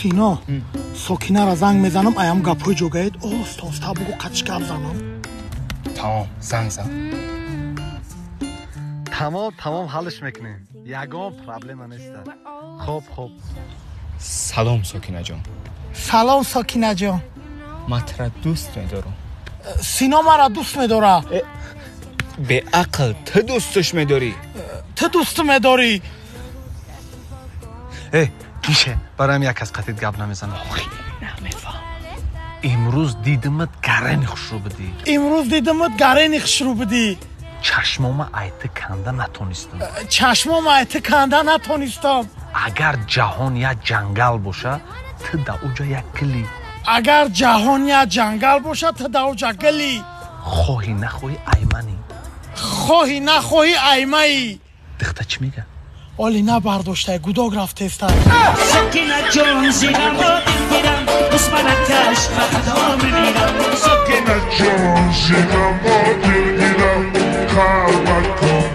سینا ساکینه را زنگ میزنم ایم گپای جوگایید آستا بگو قچ گپ زنم تمام زنگ زن تمام حلش میکنیم یگان پرابلم نیست خوب سلام ساکینه جان سلام ساکینه جان من ترا دوست میدارم سینا مرا دوست میداره به عقل تو دوستش میداری تو دوست میداری میشه برایم یک از قطعیت گپ نمیزنم نمیفهم امروز دیدمت گرین خوش رو بدی امروز دیدمت گرین خوش رو بدی چشمام ایت کنده نتونستم چشمام ایت کنده نتونستم اگر جهان یا جنگل باشه تو در اوجا یک کلی اگر جهان یا جنگل باشه تو در اوجا گلی خواهی نخواهی ایمنی خواهی نخواهی ایمایی دخته چی میگه؟ اولی نبرداشته گوداگ رفته است ساکینه جان زیرم با دل گیرم بسمنکش فردا میمیرم ساکینه جان زیرم با دل گیرم خلوت کن